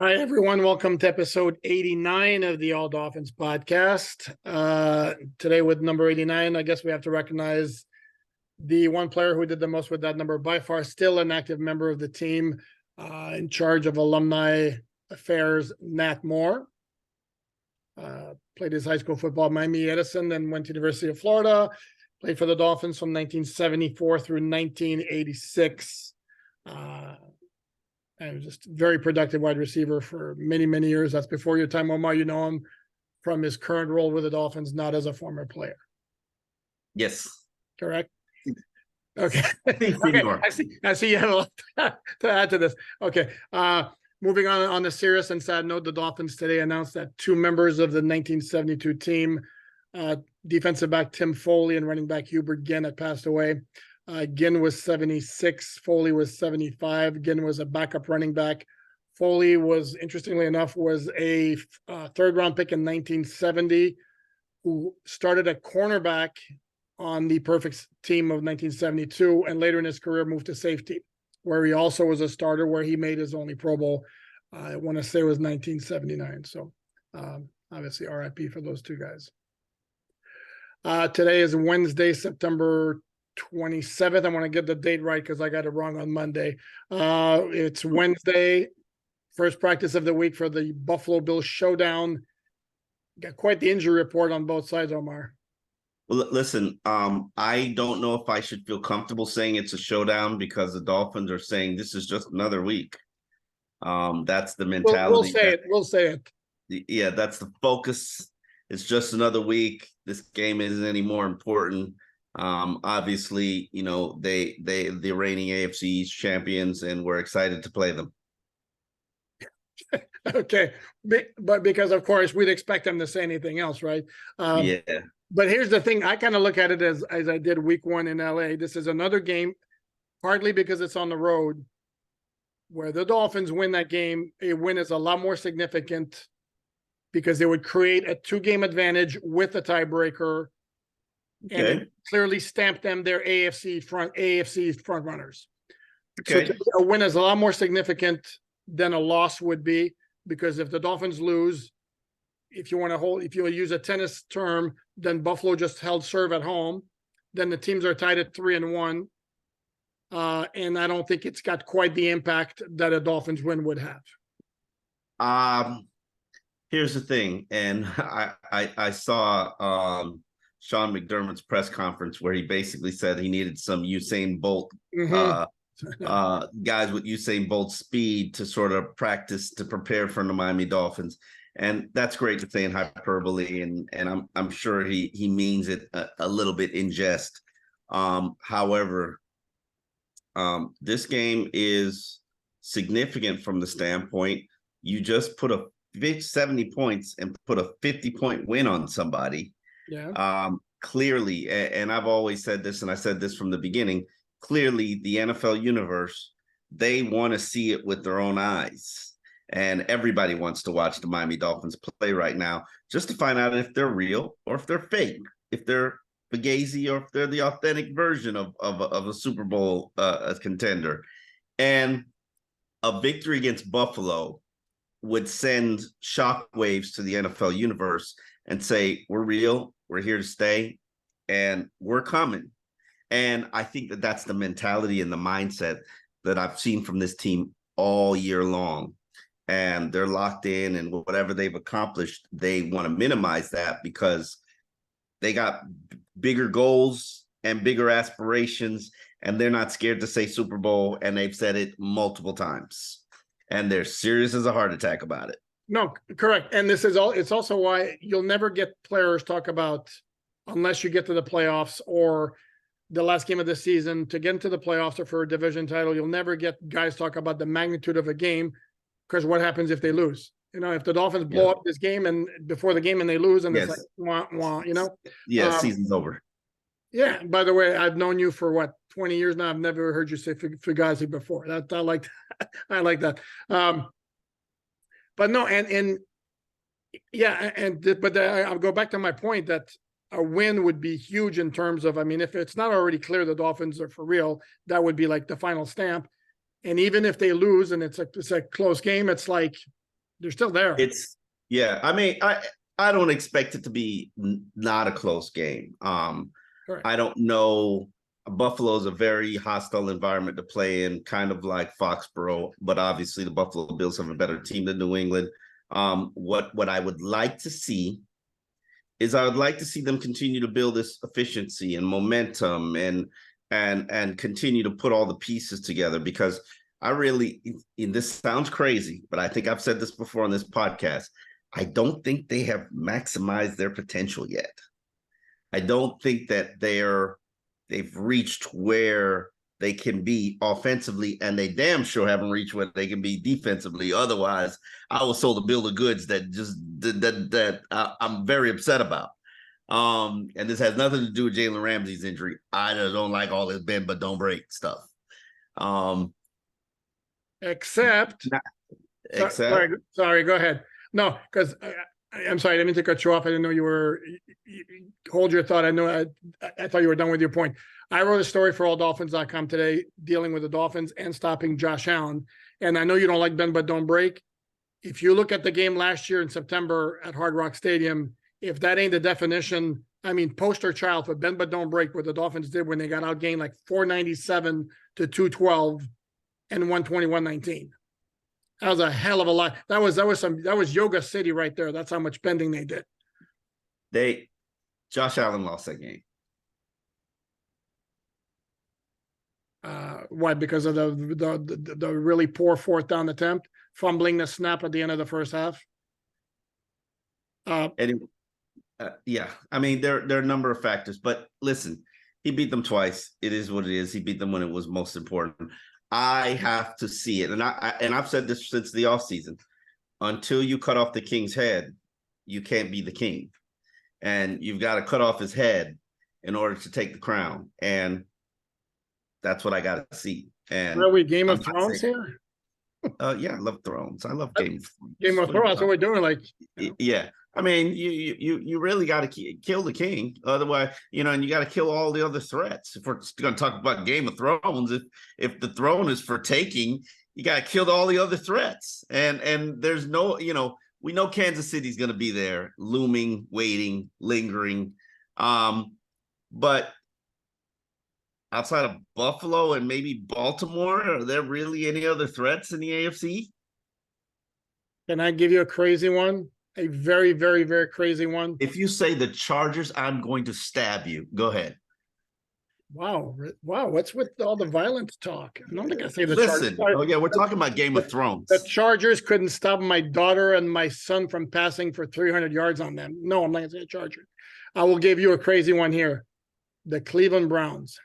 Hi, everyone. Welcome to episode 89 of the All Dolphins podcast. Today, with number 89, I guess we have to recognize the one player who did the most with that number, by far still an active member of the team, in charge of alumni affairs, Nat Moore. Played his high school football at Miami Edison, then went to the University of Florida, played for the Dolphins from 1974 through 1986. And was just very productive wide receiver for many, many years. That's before your time, Omar. You know him from his current role with the Dolphins, not as a former player. Yes. Correct? Okay. Okay. I see you have a lot to add to this. Okay. Moving on a serious and sad note, the Dolphins today announced that two members of the 1972 team, defensive back Tim Foley and running back Hubert Ginn, had passed away. Ginn was 76. Foley was 75. Ginn was a backup running back. Foley was, interestingly enough, was a third-round pick in 1970, who started at cornerback on the perfect team of 1972, and later in his career moved to safety, where he also was a starter, where he made his only Pro Bowl. I want to say it was 1979. So obviously RIP for those two guys. Today is Wednesday, September 27th. I want to get the date right because I got it wrong on Monday. It's Wednesday, first practice of the week for the Buffalo Bills showdown. Got quite the injury report on both sides, Omar. Well, listen, I don't know if I should feel comfortable saying it's a showdown because the Dolphins are saying this is just another week. That's the mentality. We'll say it. Yeah, that's the focus. It's just another week. This game isn't any more important. Obviously, you know, they the reigning AFC East champions, and we're excited to play them. Okay, but because of course we'd expect them to say anything else, right? Yeah. But here's the thing: I kind of look at it as I did week one in LA. This is another game, partly because it's on the road, where the Dolphins win that game. A win is a lot more significant because they would create a 2-game advantage with a tiebreaker. Okay. And clearly stamp them their AFC front runners. Okay. So a win is a lot more significant than a loss would be, because if the Dolphins lose, if you use a tennis term, then Buffalo just held serve at home. Then the teams are tied at 3-1. And I don't think it's got quite the impact that a Dolphins win would have. Here's the thing, and I saw Sean McDermott's press conference where he basically said he needed some Usain Bolt guys with Usain Bolt speed to sort of practice to prepare for the Miami Dolphins. And that's great to say in hyperbole, and I'm sure he means it a little bit in jest. However, this game is significant from the standpoint you just put a 70 points and put a 50-point win on somebody. Yeah. Clearly, and I've always said this, and I said this from the beginning, clearly the NFL universe, they want to see it with their own eyes. And everybody wants to watch the Miami Dolphins play right now just to find out if they're real or if they're fake, if they're Fugazi or if they're the authentic version of a Super Bowl contender. And a victory against Buffalo would send shockwaves to the NFL universe and say, we're real, we're here to stay, and we're coming. And I think that that's the mentality and the mindset that I've seen from this team all year long. And they're locked in, and whatever they've accomplished, they want to minimize that because they got bigger goals and bigger aspirations, and they're not scared to say Super Bowl, and they've said it multiple times. And they're serious as a heart attack about it. No, correct. And this is all. It's also why you'll never get players talk about, unless you get to the playoffs or the last game of the season, to get into the playoffs or for a division title, you'll never get guys talk about the magnitude of a game, because what happens if they lose? You know, if the Dolphins blow up this game and before the game and they lose, and it's like, wah, wah, you know? Yeah, season's over. Yeah. By the way, I've known you for 20 years now. I've never heard you say Fugazi before. That I like. I like that. But no, but I'll go back to my point that a win would be huge in terms of, I mean, if it's not already clear the Dolphins are for real, that would be like the final stamp. And even if they lose and it's a close game, it's like They're still there. Yeah. I mean, I don't expect it to be not a close game. Correct. I don't know. Buffalo is a very hostile environment to play in, kind of like Foxborough, but obviously the Buffalo Bills have a better team than New England. What I would like to see is I would like to see them continue to build this efficiency and momentum and continue to put all the pieces together, because I really, and this sounds crazy, but I think I've said this before on this podcast. I don't think they have maximized their potential yet. I don't think that they've reached where they can be offensively, and they damn sure haven't reached where they can be defensively. Otherwise, I was sold a bill of goods that I'm very upset about. And this has nothing to do with Jalen Ramsey's injury. I just don't like all this bend but don't break stuff. Except, sorry, go ahead. No, because I'm sorry, I didn't mean to cut you off. I didn't know hold your thought. I thought you were done with your point. I wrote a story for alldolphins.com today dealing with the Dolphins and stopping Josh Allen. And I know you don't like bend but don't break. If you look at the game last year in September at Hard Rock Stadium, if that ain't the definition, I mean, poster child for bend but don't break, what the Dolphins did when they got outgained like 497 to 212 and 121-19. That was a hell of a lot. That was Yoga City right there. That's how much bending they did. Josh Allen lost that game. Why? Because of the really poor fourth down attempt, fumbling the snap at the end of the first half. Yeah, I mean there are a number of factors, but listen, he beat them twice. It is what it is. He beat them when it was most important. I have to see it, and I've said this since the offseason. Until you cut off the king's head, you can't be the king, and you've got to cut off his head in order to take the crown. And that's what I got to see. And are we Game of Thrones here? Yeah, I love Thrones. I love Game of Thrones. Game of Thrones. That's what we're doing. Like, yeah. I mean, you really got to kill the king, otherwise, and you got to kill all the other threats. If we're going to talk about Game of Thrones, if the throne is for taking, you got to kill all the other threats. And there's no, we know Kansas City's going to be there, looming, waiting, lingering. But outside of Buffalo and maybe Baltimore, are there really any other threats in the AFC? Can I give you a crazy one? A very, very, very crazy one. If you say the Chargers, I'm going to stab you. Go ahead. Wow. What's with all the violence talk? I don't think I say the Listen, Chargers. Oh, yeah, we're talking about Game of Thrones. The Chargers couldn't stop my daughter and my son from passing for 300 yards on them. No, I'm not going to say a Charger. I will give you a crazy one here. The Cleveland Browns.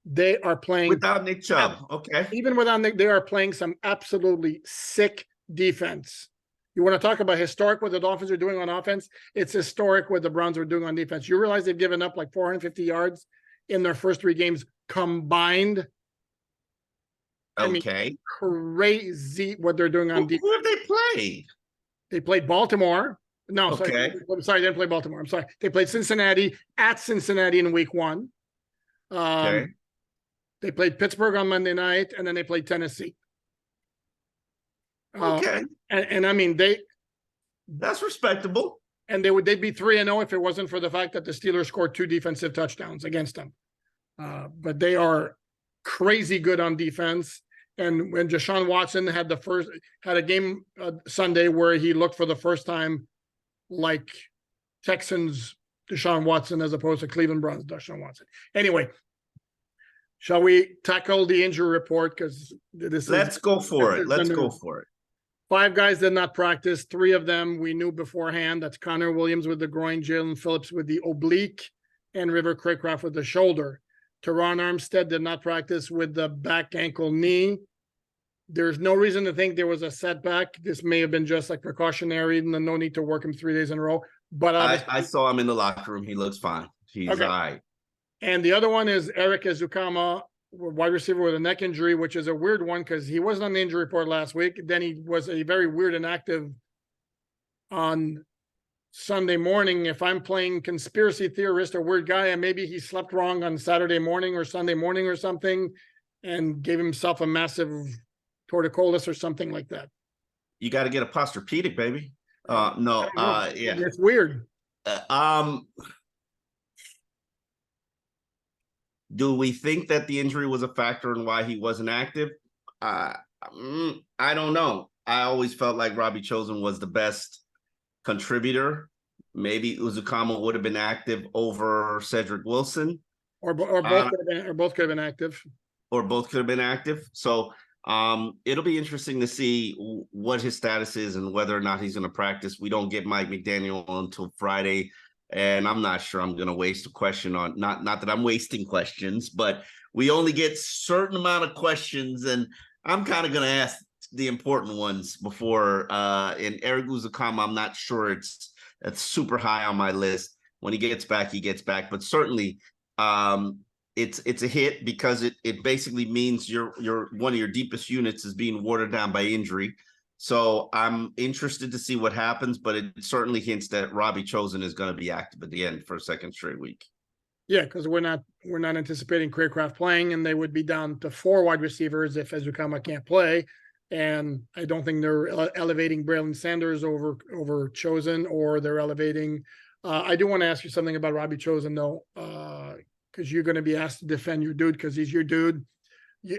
They are playing without Nick Chubb. Okay. Even without Nick, they are playing some absolutely sick defense. You want to talk about historic what the Dolphins are doing on offense? It's historic what the Browns are doing on defense. You realize they've given up like 450 yards in their first 3 games combined? Okay. I mean, crazy what they're doing on defense. Who have they played? They played Baltimore. No, okay. Sorry, they didn't play Baltimore. I'm sorry. They played Cincinnati at Cincinnati in week 1. Okay. They played Pittsburgh on Monday night, and then they played Tennessee. Okay. And I mean, that's respectable. And they'd be 3-0 if it wasn't for the fact that the Steelers scored 2 defensive touchdowns against them. But they are crazy good on defense. And when Deshaun Watson had a game Sunday where he looked for the first time like Texans Deshaun Watson as opposed to Cleveland Browns Deshaun Watson. Anyway, shall we tackle the injury report? Because let's go for it. Let's go for it. 5 guys did not practice. 3 of them we knew beforehand. That's Connor Williams with the groin, Jalen Phillips with the oblique, and River Craycraft with the shoulder. Teron Armstead did not practice with the back, ankle, knee. There's no reason to think there was a setback. This may have been just like precautionary, and no need to work him 3 days in a row. But I saw him in the locker room. He looks fine. He's okay. All right. And the other one is Eric Ezukama, wide receiver with a neck injury, which is a weird one because he wasn't on the injury report last week. Then he was a very weird inactive on Sunday morning. If I'm playing conspiracy theorist or weird guy, and maybe he slept wrong on Saturday morning or Sunday morning or something and gave himself a massive torticollis or something like that. You got to get a posturpedic, baby. No, yeah. It's weird. Do we think that the injury was a factor in why he wasn't active? I don't know. I always felt like Robbie Chosen was the best contributor. Maybe Uzukama would have been active over Cedric Wilson, Or both could have been active. Or both could have been active. So it'll be interesting to see what his status is and whether or not he's going to practice. We don't get Mike McDaniel until Friday, and I'm not sure I'm going to waste a question on not that I'm wasting questions, but we only get certain amount of questions, and I'm kind of going to ask the important ones before. And Eric Uzukama, I'm not sure it's super high on my list. When he gets back, he gets back, but certainly it's a hit because it basically means your one of your deepest units is being watered down by injury. So I'm interested to see what happens, but it certainly hints that Robbie Chosen is going to be active at the end for a second straight week. Yeah, because we're not anticipating Craycraft playing, and they would be down to 4 wide receivers if Ezukama can't play. And I don't think they're elevating Braylon Sanders over Chosen, or they're elevating. I do want to ask you something about Robbie Chosen though, because you're going to be asked to defend your dude because he's your dude.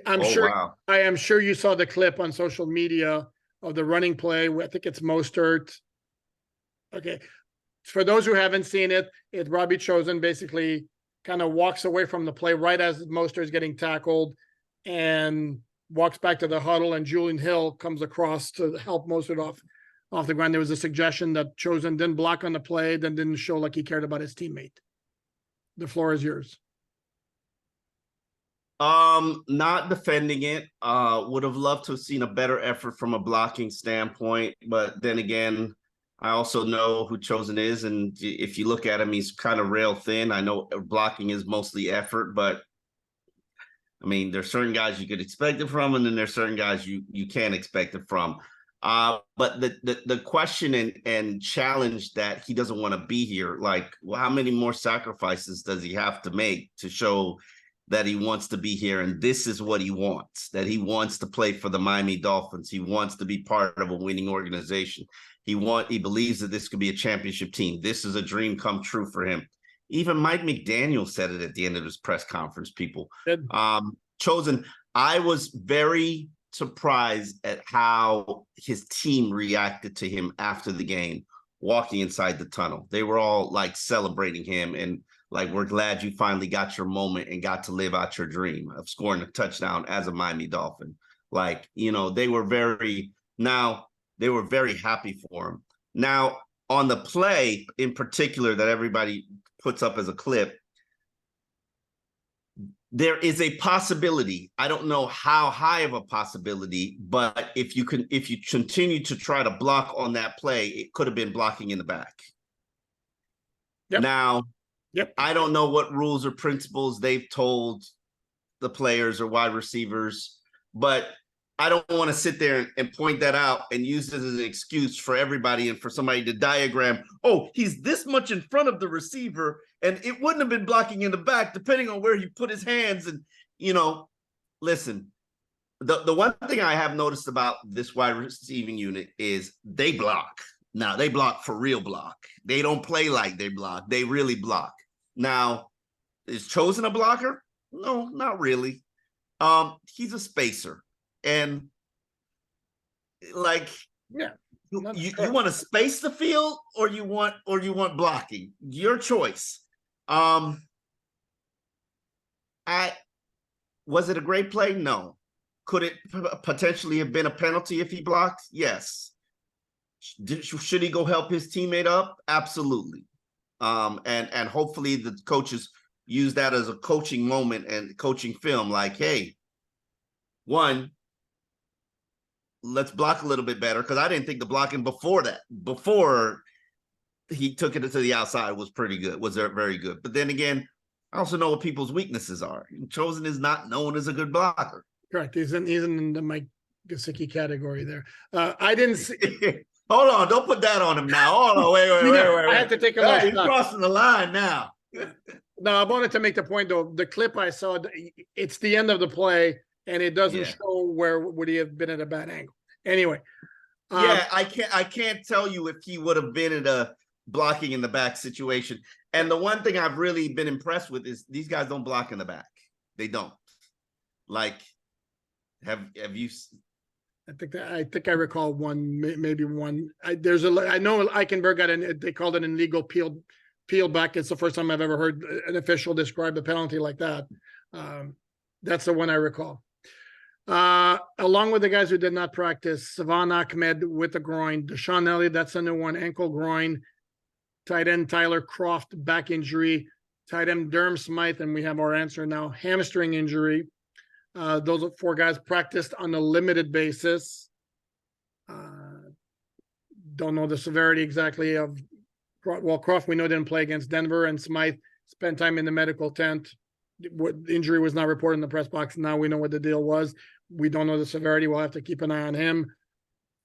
I am sure you saw the clip on social media of the running play. I think it's Mostert. Okay. For those who haven't seen it, Robbie Chosen basically kind of walks away from the play right as Mostert is getting tackled and walks back to the huddle, and Julian Hill comes across to help Mostert off the ground. There was a suggestion that Chosen didn't block on the play, then didn't show like he cared about his teammate. The floor is yours. Not defending it. Would have loved to have seen a better effort from a blocking standpoint, but then again, I also know who Chosen is, and if you look at him, he's kind of rail thin. I know blocking is mostly effort, but I mean, there's certain guys you could expect it from, and then there's certain guys you can't expect it from. But the question and challenge that he doesn't want to be here, like, well, how many more sacrifices does he have to make to show that he wants to be here? And this is what he wants, that he wants to play for the Miami Dolphins. He wants to be part of a winning organization. He believes that this could be a championship team. This is a dream come true for him. Even Mike McDaniel said it at the end of his press conference, people. Chosen, I was very surprised at how his team reacted to him after the game, walking inside the tunnel. They were all like celebrating him and like, we're glad you finally got your moment and got to live out your dream of scoring a touchdown as a Miami Dolphin. Like, they were very happy for him. Now, on the play in particular that everybody puts up as a clip, there is a possibility. I don't know how high of a possibility, but if you continue to try to block on that play, it could have been blocking in the back. Yep. Now, I don't know what rules or principles they've told the players or wide receivers, but I don't want to sit there and point that out and use this as an excuse for everybody and for somebody to diagram, oh, he's this much in front of the receiver and it wouldn't have been blocking in the back depending on where he put his hands. And, listen, the one thing I have noticed about this wide receiving unit is they block. Now, they block for real block. They don't play like they block. They really block. Now, is Chosen a blocker? No, not really. He's a spacer. And like, you want to space the field or you want blocking? Your choice. Was it a great play? No. Could it potentially have been a penalty if he blocked? Yes. Should he go help his teammate up? Absolutely. And hopefully the coaches use that as a coaching moment and coaching film. Like, hey, let's block a little bit better, because I didn't think the blocking before he took it to the outside was pretty good, was very good. But then again, I also know what people's weaknesses are. Chosen is not known as a good blocker. Correct. He's in the Mike Gesicki category there. I didn't see. Hold on, don't put that on him now. Hold on, wait. I had to take a look. He's crossing the line now. No, I wanted to make the point though. The clip I saw, it's the end of the play, and it doesn't show where would he have been at a bad angle. Anyway, Yeah, I can't tell you if he would have been in a blocking in the back situation. And the one thing I've really been impressed with is these guys don't block in the back. They don't. Like, have you? I think I recall one, maybe one. I know Eichenberg got an, they called it an illegal peel back. It's the first time I've ever heard an official describe a penalty like that. That's the one I recall. Along with the guys who did not practice, Savon Ahmed with the groin, Deshaun Elliott, that's a new one, ankle groin. Tight end Tyler Croft, back injury. Tight end Durham Smythe, and we have our answer now, hamstring injury. Those 4 guys practiced on a limited basis. Don't know the severity exactly of, well, Croft, we know didn't play against Denver, and Smythe spent time in the medical tent. What injury was not reported in the press box. Now we know what the deal was. We don't know the severity. We'll have to keep an eye on him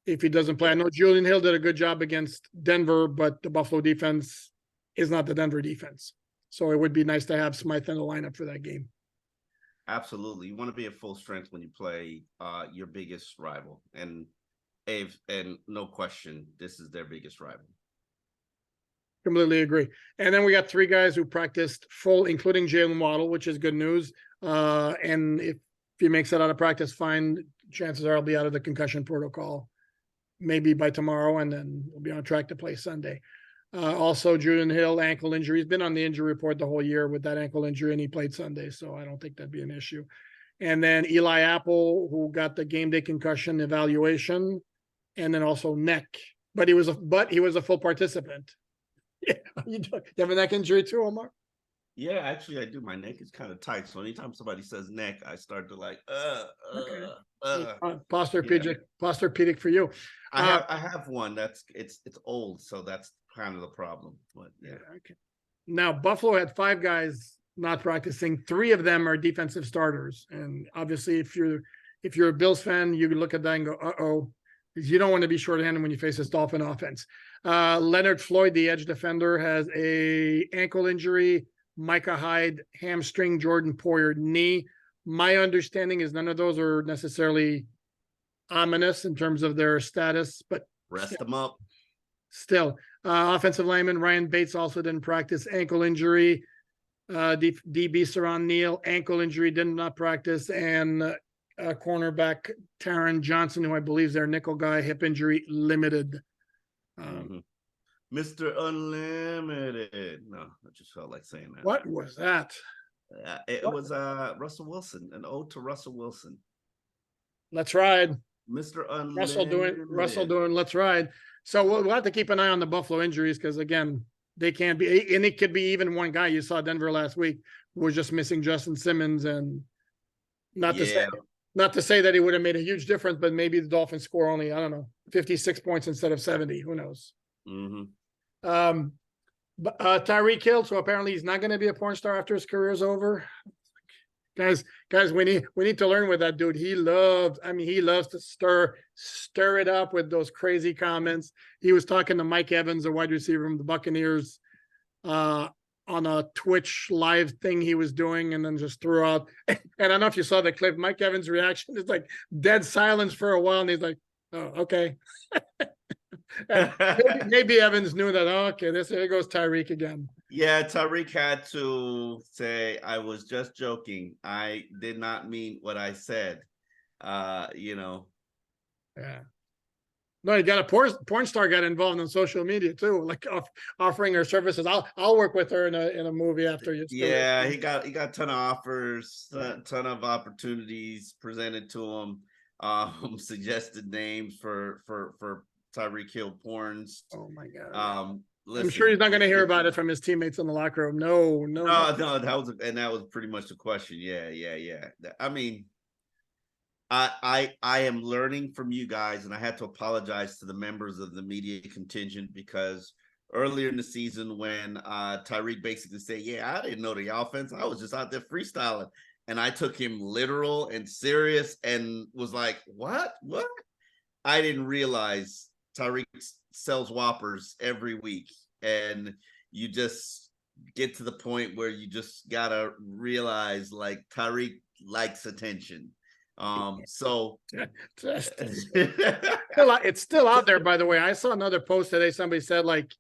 if he doesn't play. I know Julian Hill did a good job against Denver, but the Buffalo defense is not the Denver defense. So it would be nice to have Smythe in the lineup for that game. Absolutely. You want to be at full strength when you play your biggest rival. And no question, this is their biggest rival. Completely agree. And then we got 3 guys who practiced full, including Jalen Waddle, which is good news. And if he makes it out of practice, fine. Chances are he'll be out of the concussion protocol maybe by tomorrow, and then we'll be on track to play Sunday. Also, Julian Hill, ankle injury. He's been on the injury report the whole year with that ankle injury, and he played Sunday, so I don't think that'd be an issue. And then Eli Apple, who got the game day concussion evaluation, and then also neck, but he was a full participant. Yeah, you have a neck injury too, Omar? Yeah, actually, I do. My neck is kind of tight, so anytime somebody says neck, I start to like, Posturpedic for you. I have one that's it's old, so that's kind of the problem. But yeah. Okay. Now Buffalo had 5 guys not practicing. 3 of them are defensive starters, and obviously, if you're a Bills fan, you can look at that and go, "Uh-oh," because you don't want to be shorthanded when you face this Dolphin offense. Leonard Floyd, the edge defender, has a ankle injury. Micah Hyde, hamstring. Jordan Poyer, knee. My understanding is none of those are necessarily ominous in terms of their status, but Rest them up. Still, offensive lineman Ryan Bates also didn't practice, ankle injury. DB Saron Neal, ankle injury, did not practice, and cornerback Taron Johnson, who I believe is their nickel guy, hip injury, limited. Mr. Unlimited. No, I just felt like saying that. What was that? It was Russell Wilson, an ode to Russell Wilson. Let's ride. Mr. Unlimited. Russell doing let's ride. So we'll have to keep an eye on the Buffalo injuries, because again, they can't be, and it could be even one guy. You saw Denver last week was just missing Justin Simmons, and not to say that he would have made a huge difference, but maybe the Dolphins score only, I don't know, 56 points instead of 70. Who knows? Tyreek Hill, so apparently he's not going to be a porn star after his career is over. Guys, we need to learn with that dude. He loves to stir it up with those crazy comments. He was talking to Mike Evans, a wide receiver from the Buccaneers, on a Twitch live thing he was doing, and then just threw out. And I don't know if you saw the clip. Mike Evans' reaction is like dead silence for a while, and he's like, "Oh, okay." maybe Evans knew that. Oh, okay, here goes Tyreek again. Yeah, Tyreek had to say, "I was just joking. I did not mean what I said." Yeah. No, you got a porn star got involved in social media too, like offering her services. I'll work with her in a movie after you. Yeah, he got a ton of offers, ton of opportunities presented to him. Suggested names for Tyreek Hill porns. Oh my God. Listen, I'm sure he's not going to hear about it from his teammates in the locker room. No. That was pretty much the question. Yeah. I mean, I am learning from you guys, and I had to apologize to the members of the media contingent, because earlier in the season when Tyreek basically said, "Yeah, I didn't know the offense. I was just out there freestyling," and I took him literal and serious and was like, "What? I didn't realize Tyreek sells Whoppers every week, and you just get to the point where you just gotta realize, like, Tyreek likes attention. So it's still out there, by the way. I saw another post today. Somebody said like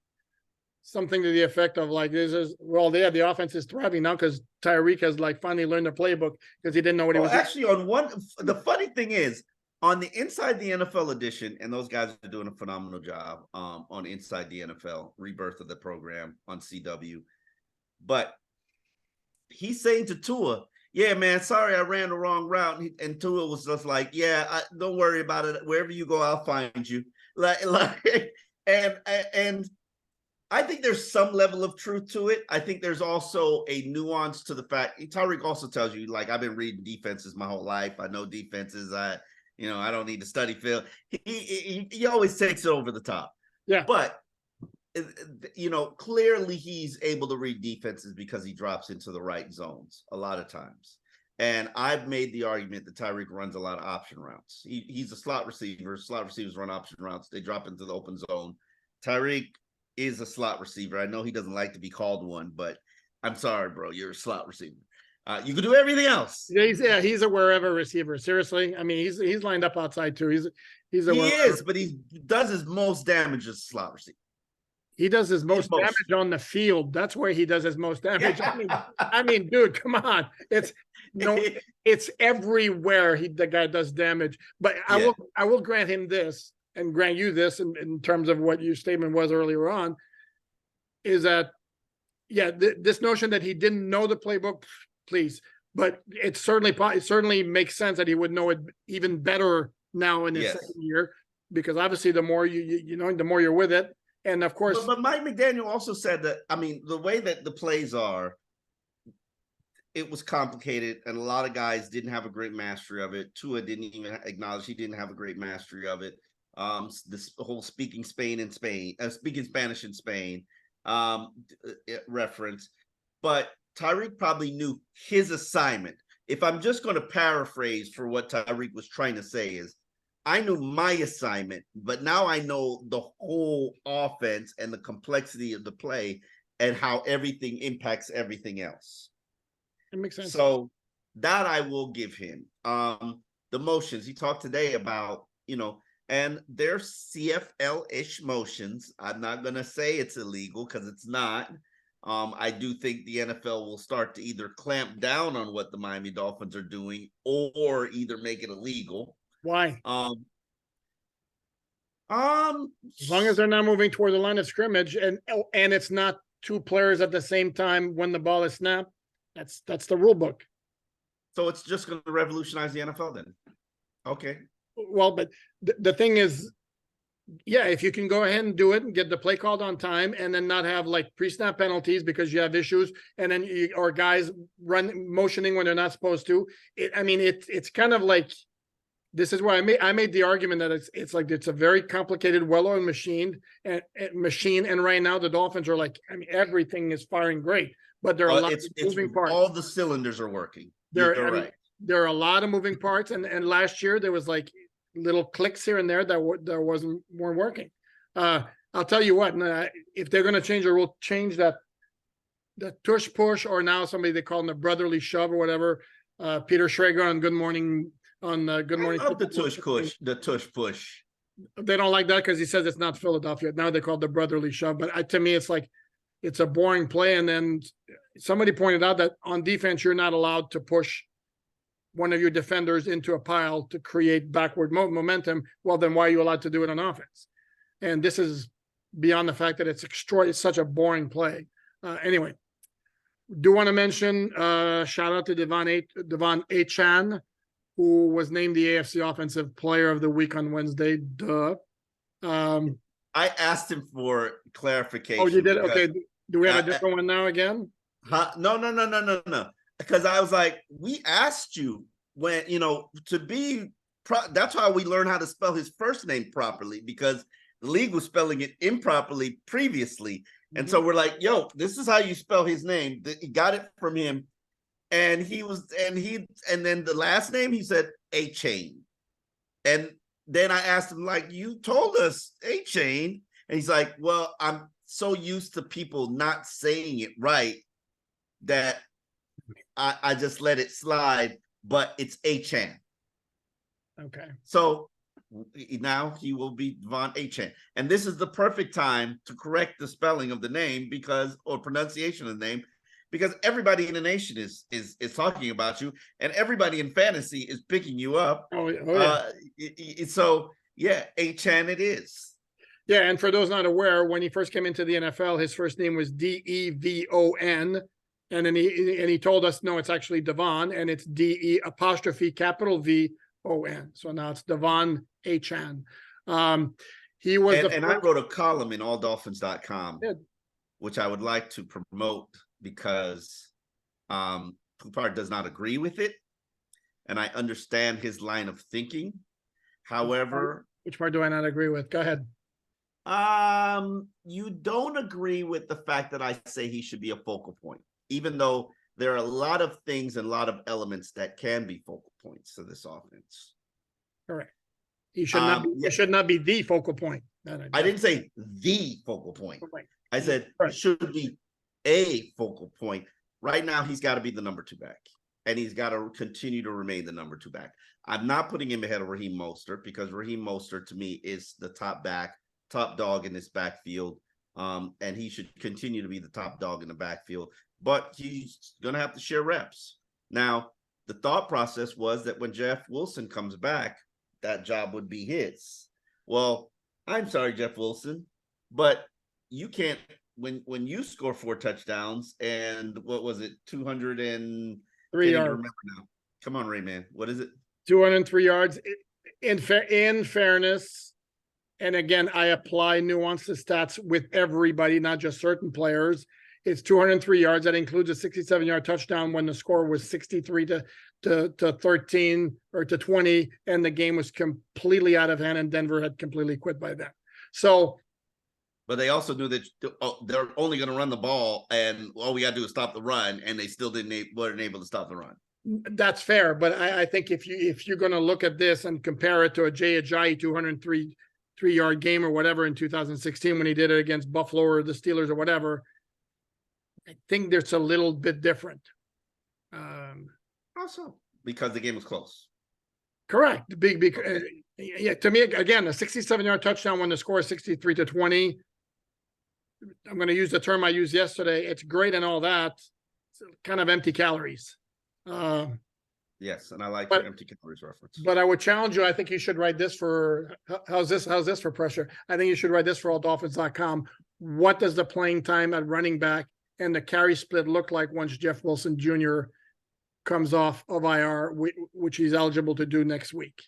something to the effect of like, this is, well, yeah, the offense is thriving now because Tyreek has like finally learned the playbook because he didn't know what he was actually doing. The funny thing is, on the Inside the NFL edition, and those guys are doing a phenomenal job on Inside the NFL, rebirth of the program on CW. But he's saying to Tua, yeah, man, sorry, I ran the wrong route. And Tua was just like, yeah, don't worry about it. Wherever you go, I'll find you. And I think there's some level of truth to it. I think there's also a nuance to the fact. Tyreek also tells you, like, I've been reading defenses my whole life. I know defenses. I don't need to study film. He always takes it over the top. Yeah. But, clearly he's able to read defenses because he drops into the right zones a lot of times. And I've made the argument that Tyreek runs a lot of option routes. He's a slot receiver. Slot receivers run option routes. They drop into the open zone. Tyreek is a slot receiver. I know he doesn't like to be called one, but I'm sorry, bro. You're a slot receiver. You can do everything else. He's a wherever receiver. Seriously, I mean, he's lined up outside too. He is, but he does his most damage as a slot receiver. He does his most damage on the field. That's where he does his most damage. Yeah. I mean, dude, come on. It's everywhere the guy does damage. But I will grant him this and grant you this in terms of what your statement was earlier on, is that, this notion that he didn't know the playbook, please, but it certainly makes sense that he would know it even better now in his second year, because obviously the more you know, the more you're with it. And of course, but Mike McDaniel also said that, I mean, the way that the plays are, it was complicated, and a lot of guys didn't have a great mastery of it. Tua didn't even acknowledge he didn't have a great mastery of it. This whole speaking Spanish in Spain reference, but Tyreek probably knew his assignment. If I'm just going to paraphrase for what Tyreek was trying to say is, I knew my assignment, but now I know the whole offense and the complexity of the play and how everything impacts everything else. It makes sense. So that I will give him. The motions he talked today about, and they're CFL-ish motions. I'm not going to say it's illegal because it's not. I do think the NFL will start to either clamp down on what the Miami Dolphins are doing or either make it illegal. Why? As long as they're not moving toward the line of scrimmage and it's not two players at the same time when the ball is snapped, that's the rule book. So it's just going to revolutionize the NFL then. Okay. Well, but the thing is, if you can go ahead and do it and get the play called on time and then not have like pre-snap penalties because you have issues, and then or guys motioning when they're not supposed to. It's kind of like, this is why I made the argument that it's like it's a very complicated, well-oiled machine, and right now the Dolphins are like, everything is firing great, but there are a lot of moving parts. All the cylinders are working. You're right. There are a lot of moving parts, and last year there was like little clicks here and there that weren't working. I'll tell you what, if they're going to change the rule, change that tush push, or now somebody they call them the brotherly shove or whatever. Peter Schrager on Good Morning. Good Morning. I love the tush push. The tush push. They don't like that because he says it's not Philadelphia. Now they call it the brotherly shove. But to me, it's like it's a boring play. And then somebody pointed out that on defense, you're not allowed to push one of your defenders into a pile to create backward momentum. Well, then why are you allowed to do it on offense? And this is beyond the fact that it's such a boring play. Anyway, do want to mention shout out to Devon Achane, who was named the AFC Offensive Player of the Week on Wednesday. Duh. I asked him for clarification. Oh, you did? Okay. Do we have a different one now again? No. Because I was like, we asked you when, that's how we learned how to spell his first name properly, because the league was spelling it improperly previously. And so we're like, yo, this is how you spell his name. He got it from him. And then the last name, he said Achane. And then I asked him, like, you told us Achane. And he's like, well, I'm so used to people not saying it right that I just let it slide, but it's Achane. Okay. So now he will be Devon Achane. And this is the perfect time to correct the spelling of the name or pronunciation of the name, because everybody in the nation is talking about you, and everybody in fantasy is picking you up. Oh yeah. So yeah, Achane it is. Yeah, and for those not aware, when he first came into the NFL, his first name was Devon, and then he told us no, it's actually Devon, and it's DE''V''ON. So now it's Devon Achane. He was and I wrote a column in alldolphins.com, yeah, which I would like to promote because Poupard does not agree with it, and I understand his line of thinking. However, which part do I not agree with? Go ahead. You don't agree with the fact that I say he should be a focal point, even though there are a lot of things and a lot of elements that can be focal points to this offense. Correct. He should not be, it should not be the focal point. I didn't say the focal point. I said it should be a focal point. Right now, he's got to be the number 2 back, and he's got to continue to remain the number 2 back. I'm not putting him ahead of Raheem Mostert, because Raheem Mostert to me is the top dog in this backfield. And he should continue to be the top dog in the backfield, but he's going to have to share reps. Now, the thought process was that when Jeff Wilson comes back, that job would be his. Well, I'm sorry, Jeff Wilson, but you can't, when you score 4 touchdowns and what was it, 203 yards. Remember now. Come on, Rayman. What is it? 203 yards. In fairness, and again, I apply nuanced stats with everybody, not just certain players. It's 203 yards. That includes a 67-yard touchdown when the score was 63 to 13 or to 20, and the game was completely out of hand, and Denver had completely quit by then. So, but they also knew that they're only going to run the ball, and all we got to do is stop the run, and they still weren't able to stop the run. That's fair, but I think if you're going to look at this and compare it to a Jay Ajayi 203-yard game or whatever in 2016 when he did it against Buffalo or the Steelers or whatever, I think there's a little bit different. Also, because the game was close. Correct. Yeah, to me, again, a 67-yard touchdown when the score is 63 to 20. I'm going to use the term I used yesterday. It's great and all that. It's kind of empty calories. Yes, and I like the empty calories reference. But I would challenge you. I think you should write this for how's this for pressure? I think you should write this for alldolphins.com. What does the playing time at running back and the carry split look like once Jeff Wilson Jr. comes off of IR, which he's eligible to do next week?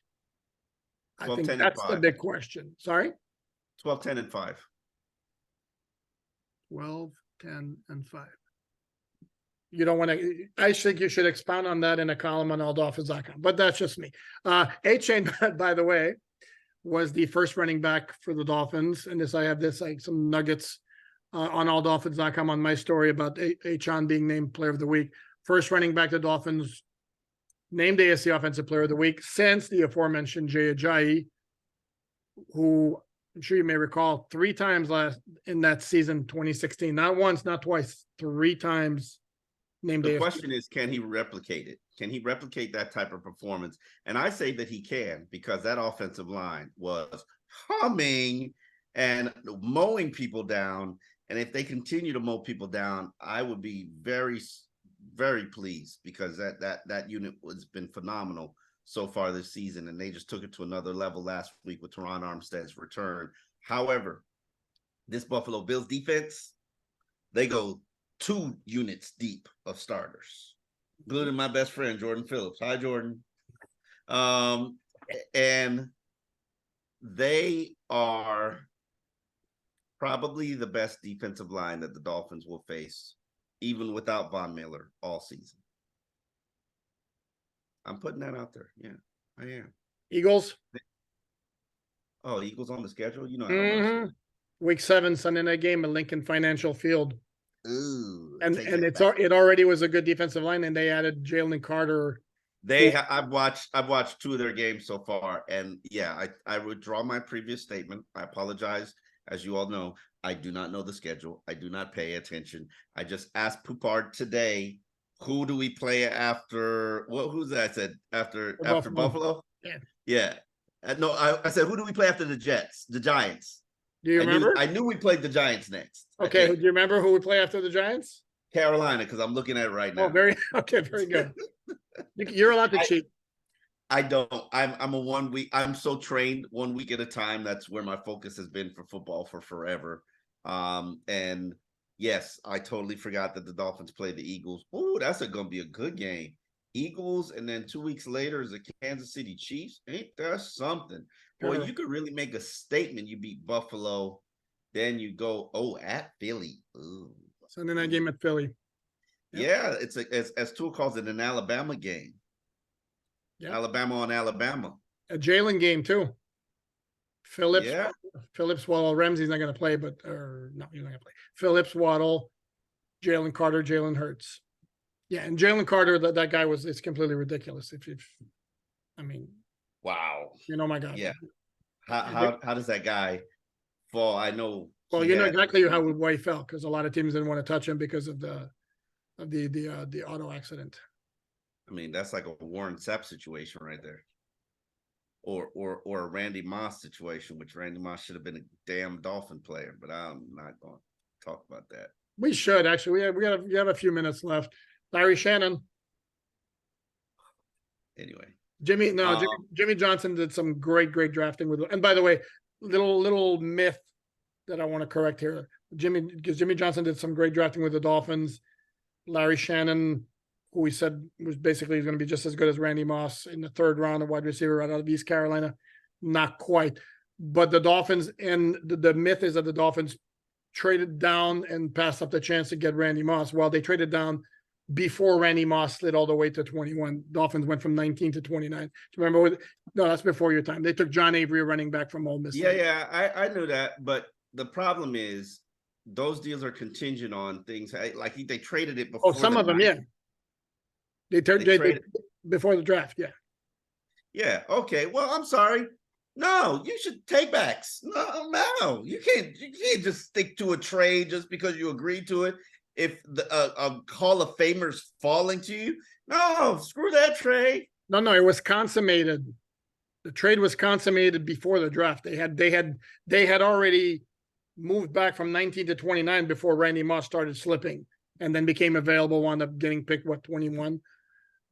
I 12, think 10, that's and 5. the big question. Sorry? 12, 10, and 5. 12, 10, and 5. You don't want to, I think you should expound on that in a column on alldolphins.com, but that's just me. Achane, by the way, was the first running back for the Dolphins. And I have some nuggets on alldolphins.com on my story about Achane being named player of the week. First running back the Dolphins named ASC Offensive Player of the Week since the aforementioned Jay Ajayi, who I'm sure you may recall 3 times last in that season, 2016, not once, not twice, 3 times named The ASC. question is, can he replicate it? Can he replicate that type of performance? And I say that he can, because that offensive line was humming and mowing people down. And if they continue to mow people down, I would be very, very pleased, because that unit has been phenomenal so far this season, and they just took it to another level last week with Teron Armstead's return. However, this Buffalo Bills defense, they go 2 units deep of starters, including my best friend Jordan Phillips. Hi, Jordan. And they are probably the best defensive line that the Dolphins will face, even without Von Miller all season. I'm putting that out there. Yeah, I am. Eagles. Oh, Eagles on the schedule? You know, Week 7, Sunday night game at Lincoln Financial Field. Ooh, and it already was a good defensive line, and they added Jalen Carter. I've watched 2 of their games so far, and yeah, I withdraw my previous statement. I apologize. As you all know, I do not know the schedule. I do not pay attention. I just asked Poupard today, who do we play after? Who's that? I said after Buffalo. Yeah. No, I said, who do we play after the Jets? The Giants. Do you remember? I knew we played the Giants next. Okay, do you remember who we play after the Giants? Carolina, because I'm looking at it right now. Oh, very good. You're allowed to cheat. I don't. I'm a 1 week. I'm so trained 1 week at a time. That's where my focus has been for football for forever. And yes, I totally forgot that the Dolphins play the Eagles. Oh, that's going to be a good game. Eagles, and then 2 weeks later is the Kansas City Chiefs. Ain't that something? Boy, you could really make a statement. You beat Buffalo, then you go at Philly. Ooh. Sunday night game at Philly. Yep. Yeah, it's as Tua calls it, an Alabama game. Yep. Alabama on Alabama. A Jalen game too. Phillips, Waddle, Ramsey's not going to play, but no, he's not going to play. Phillips, Waddle, Jalen Carter, Jalen Hurts. Yeah, and Jalen Carter, that guy it's completely ridiculous. I mean, wow. My God. Yeah. How does that guy fall? I know. Well, you know exactly why he fell, because a lot of teams didn't want to touch him because of the auto accident. I mean, that's like a Warren Sapp situation right there. Or a Randy Moss situation, which Randy Moss should have been a damn Dolphin player, but I'm not going to talk about that. We should actually. We have a few minutes left. Larry Shannon. Anyway, Jimmy Johnson did some great drafting with. And by the way, little myth that I want to correct here. Because Jimmy Johnson did some great drafting with the Dolphins. Larry Shannon, who we said was basically going to be just as good as Randy Moss in the third round, a wide receiver right out of East Carolina. Not quite. But the Dolphins, and the myth is that the Dolphins traded down and passed up the chance to get Randy Moss. Well, they traded down before Randy Moss slid all the way to 21. Dolphins went from 19 to 29. Do you remember? No, that's before your time. They took John Avery, a running back from Ole Miss. Yeah, I knew that. But the problem is those deals are contingent on things like they traded it before. Oh, some of them, yeah. They traded before the draft, yeah. Yeah. Okay. Well, I'm sorry. No, you should take backs. No, you can't just stick to a trade just because you agreed to it. If a Hall of Famer's falling to you, no, screw that trade. No, it was consummated. The trade was consummated before the draft. They had already moved back from 19 to 29 before Randy Moss started slipping, and then became available. Wound up getting picked 21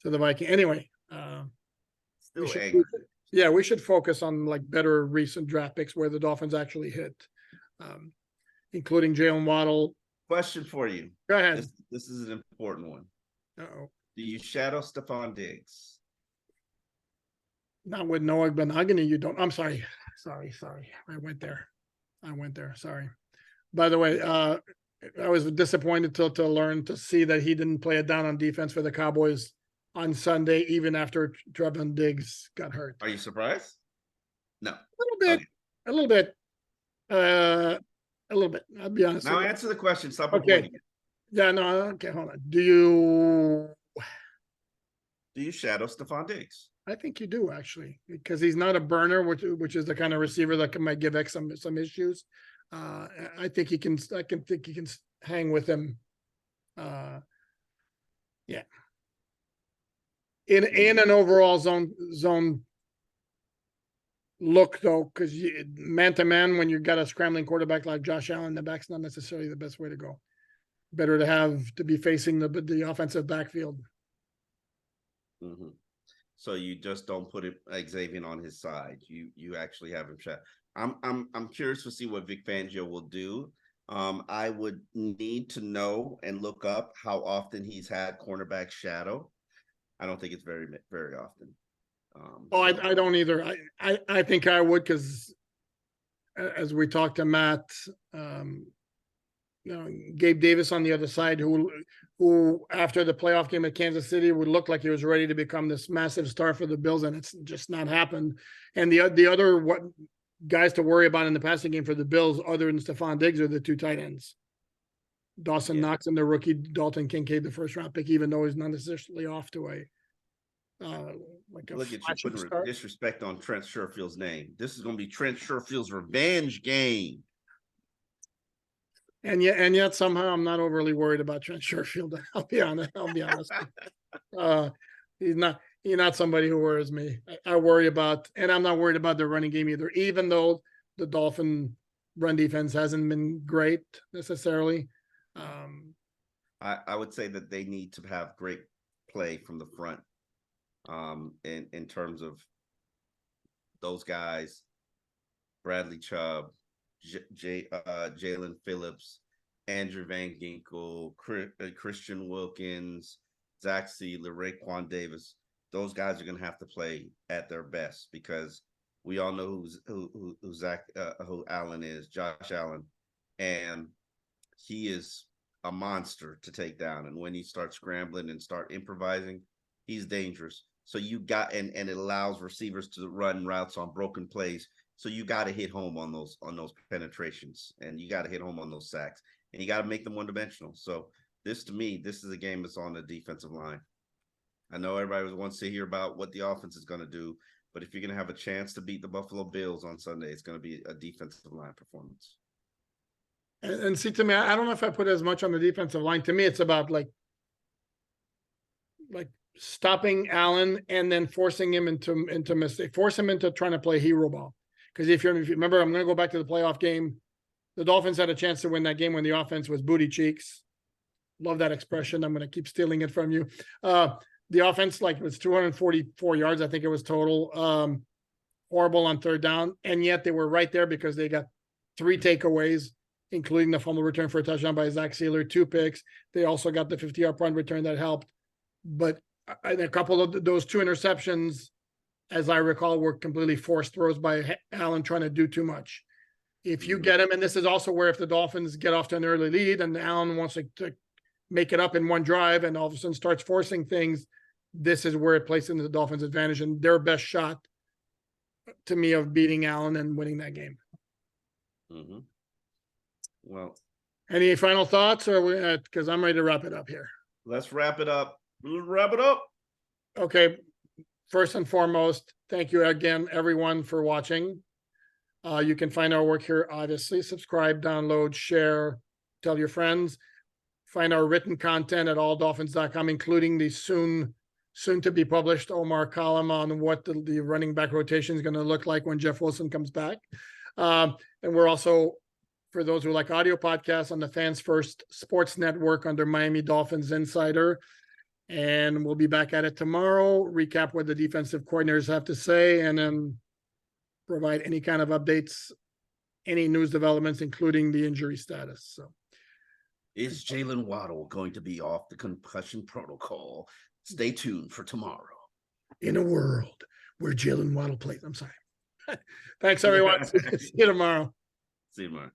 to the Viking. Anyway, we should focus on like better recent draft picks where the Dolphins actually hit, including Jalen Waddle. Question for you. Go ahead. This is an important one. Uh-oh. Do you shadow Stephon Diggs? Not with Noah Benogany, you don't. I'm sorry. Sorry. I went there. Sorry. By the way, I was disappointed to learn to see that he didn't play it down on defense for the Cowboys on Sunday, even after Trevon Diggs got hurt. Are you surprised? No. A little bit. I'll be honest. Now answer the question. Stop avoiding it. Yeah, no, okay, hold on. Do you shadow Stephon Diggs? I think you do, actually, because he's not a burner, which is the kind of receiver that might give X some issues. I think he can hang with him. Yeah. In an overall zone look, though, because man to man, when you've got a scrambling quarterback like Josh Allen, the back's not necessarily the best way to go. Better to be facing the offensive backfield. Mm-hmm. So you just don't put Xavier on his side. You actually have him shot. I'm curious to see what Vic Fangio will do. I would need to know and look up how often he's had cornerback shadow. I don't think it's very, very often. I don't either. I think I would, because as we talked to Matt, Gabe Davis on the other side, who after the playoff game at Kansas City would look like he was ready to become this massive star for the Bills, and it's just not happened. And the other guys to worry about in the passing game for the Bills, other than Stephon Diggs, are the two tight ends. Dawson Knox and the rookie Dalton Kincaid, the first round pick, even though he's not necessarily off to a look at you putting disrespect on Trent Sherfield's name. This is going to be Trent Sherfield's revenge game. And yet somehow I'm not overly worried about Trent Sherfield. I'll be honest. He's not. you're not somebody who worries me. I worry about, and I'm not worried about the running game either, even though the Dolphin run defense hasn't been great necessarily. I would say that they need to have great play from the front. In terms of those guys, Bradley Chubb, Jalen Phillips, Andrew Van Ginkel, Christian Wilkins, Zach Sealer, Raekwon Davis. Those guys are going to have to play at their best because we all know who Allen is, Josh Allen, and he is a monster to take down. And when he starts scrambling and start improvising, he's dangerous. So you got and it allows receivers to run routes on broken plays. So you got to hit home on those penetrations, and you got to hit home on those sacks, and you got to make them one-dimensional. So this, to me, this is a game that's on the defensive line. I know everybody wants to hear about what the offense is going to do, but if you're going to have a chance to beat the Buffalo Bills on Sunday, it's going to be a defensive line performance. And see, to me, I don't know if I put as much on the defensive line. To me, it's about like stopping Allen and then forcing him into mistake, force him into trying to play hero ball. Because if you remember, I'm going to go back to the playoff game. The Dolphins had a chance to win that game when the offense was booty cheeks. Love that expression. I'm going to keep stealing it from you. The offense, like, it was 244 yards, I think it was total. Horrible on third down. And yet they were right there because they got 3 takeaways, including the fumble return for a touchdown by Zach Sealer, 2 picks. They also got the 50-yard punt return that helped. But a couple of those 2 interceptions, as I recall, were completely forced throws by Allen trying to do too much. If you get him, and this is also where if the Dolphins get off to an early lead and Allen wants to make it up in one drive and all of a sudden starts forcing things, this is where it plays into the Dolphins' advantage and their best shot, to me, of beating Allen and winning that game. Mm-hmm. Well, any final thoughts, or because I'm ready to wrap it up here? Let's wrap it up. Wrap it up. Okay. First and foremost, thank you again, everyone, for watching. You can find our work here, obviously. Subscribe, download, share, tell your friends. Find our written content at alldolphins.com, including the soon to be published Omar column on what the running back rotation is going to look like when Jeff Wilson comes back. And we're also, for those who like audio podcasts, on the Fans First Sports Network under Miami Dolphins Insider. And we'll be back at it tomorrow, recap what the defensive coordinators have to say, and then provide any kind of updates, any news developments, including the injury status. So, is Jalen Waddle going to be off the concussion protocol? Stay tuned for tomorrow. In a world where Jalen Waddle plays. I'm sorry. Thanks, everyone. See you tomorrow. See you tomorrow.